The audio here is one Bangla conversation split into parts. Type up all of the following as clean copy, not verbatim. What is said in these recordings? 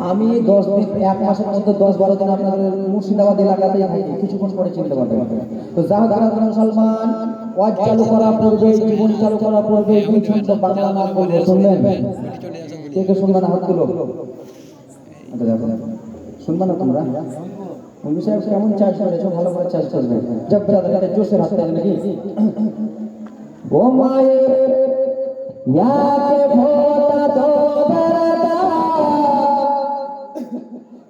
আমি 10 দিন 1 মাসের মধ্যে 10-12 দিন আপনাদের মুর্শিদাবাদ এলাকাতেই থাকি, কিছুক্ষণ পরে চিনতে পারবেন। তো যারা যারা মুসলমান ওয়াজ চালু করা পড়বে, জীবন চালু করা পড়বে, এই শুনতে বাংলা নাম বলবো, শুনলেন? কে কে শুনবেন হাত তুলো। আচ্ছা দেখো শুনবা না তোমরা? মুন্সি সাহেব কেমন চার্জ করেছো, ভালো করে চার্জ করবে। জব ব্রাদার এটা জোশে হাত দেন নাকি? ও মায়ের ইয়াকে ভোটা তো দরদা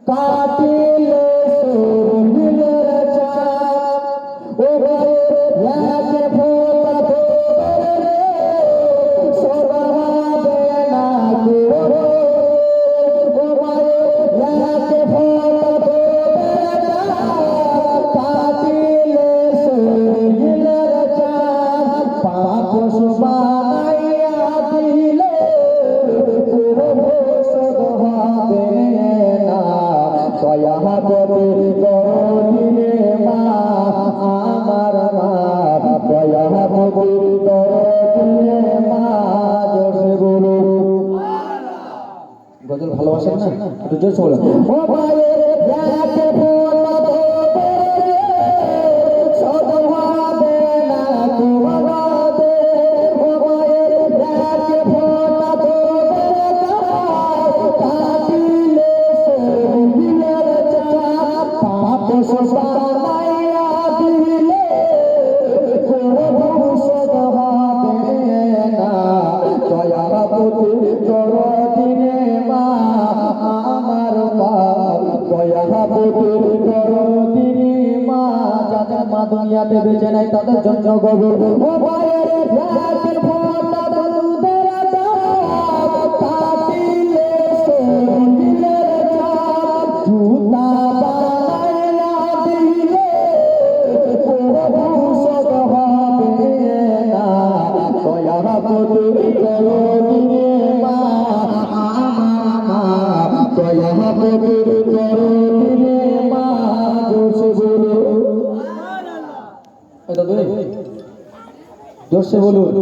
কাটিলে সুরমিলের চাপ। ও মায়ের ইয়াকে ভোটা তো দরদা সরহাবে না গো। ও মায়ের ইয়াকে ভোটা তো দরদা কাটিলে সুরমিলের চাপ। পাপ সবানাইয়া দিলে শোধ হবে না। দয়া করে করুণে মা আমার মা, দয়া করে করুণে মা। জোরে বলো গজল ভালোবাসেন না, একটু জোরে বলো। ও মায়ের ইয়াকে ভোটা তো শোধ হবে না তোমাদের। ও মায়ের ইয়াকে ভোটা তো কাটিলে সুরমিলের চাপ। পাপ সবানাইয়া দিলে শোধ হবে না। দয়া করে করদিনে মা আমার পাপ, দয়া করে করদিনে মা। যাদের মা দুনিয়াতে বেঁচে নাই তাদের জন্য গগন। ও মায়ের ইয়াকে ভোটা দুধের দাম কাটিলে সুরমিলের চাপ। জুতা বানাইয়া দিলে শোধ হবে না। দয়া করে করদিনে মা আমার মা, দয়া করে করদিনে মা। জোরসে বলো জোরসে বলুন।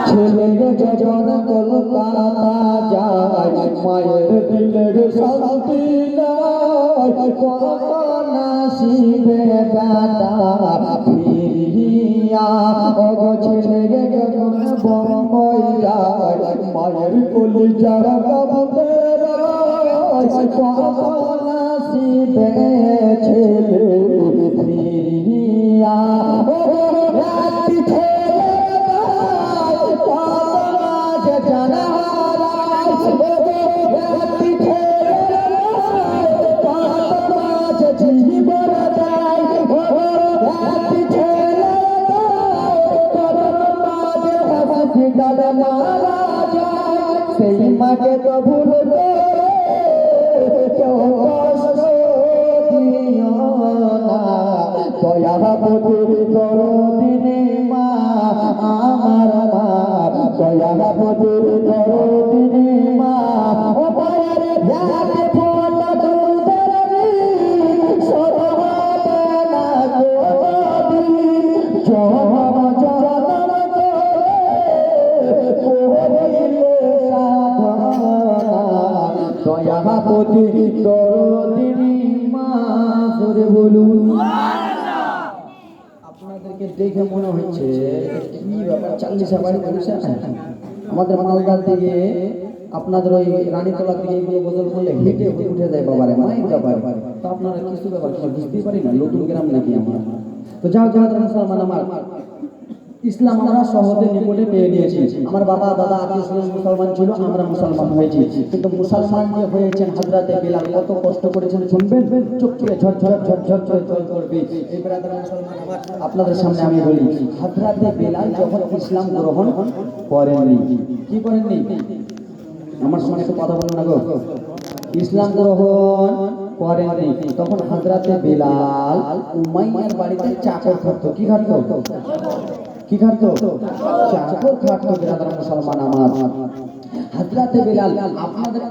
ছেলে যখন কলকাতা যায় মায়ের দিলের শান্তি নাই। কখন আসিবে বেটা ফিরিয়া, ওগো ছেলে যখন বম্বই যায় মায়ের কলিজার কাঁদে রায়। কখন আসিবে ছেলে ফিরিয়া, রাত্রি ছেলে কত জানা রাত্রি ছেলে কত জীবন দেয়। রাত্রি ছেলে কত হসপিটাল মারা যায়। সেই মাকে তো ভুল করে কেউ কষ্ট দিও না। দয়া করে করদিনে মা আমার মা, দয়া করে করদিনে মা। ও মায়ের ইয়াকে ভোটা দুধের শোধ হবে না কোনদিন। জনম জনম করিলে সাধনা, দয়া করে করদিনে মা। জোরে বলুন। আপনাদেরকে দেখে মনে হচ্ছে কি ব্যাপার, 40 বাড়ি মানুষ আমাদের মালদার দিকে আপনাদের ওই রানীতলার দিকে এগুলো বদল করলে হেঁটে উঠে যায় বাবারে মায়ের ব্যাপার। তো আপনারা কিছু ব্যাপার বুঝতেই পারি না, নতুন গ্রাম নাকি আমরা। তো যাও যাও মুসলমান আমার, ইসলাম আমরা সহজে নিকটে পেয়ে নিয়েছি। আমার বাবা দাদা আত্মীয় মুসলমান ছিল, আমরা মুসলমান হয়েছি। কিন্তু মুসলমান যে হয়েছেন হযরতে বিলাল কত কষ্ট করেছেন শুনবেন, চোখ থেকে ঝরঝর ঝরঝর জল করবে। এই ব্রাদার মুসলমান আমার, আপনাদের সামনে আমি বলি, হযরতে বিলাল যখন ইসলাম গ্রহণ করেননি, কি করেননি? আমার সঙ্গে একটু কথা বলুন না গো। ইসলাম গ্রহণ করেননি, তখন হযরতে বিলাল উমাইয়ার বাড়িতে চাকর থাকতো। কি খাটতো? কি খাটতো? চাকর খাটতো। ব্রাদার মুসলমান আমার, হযরতে বিলাল আপনাদের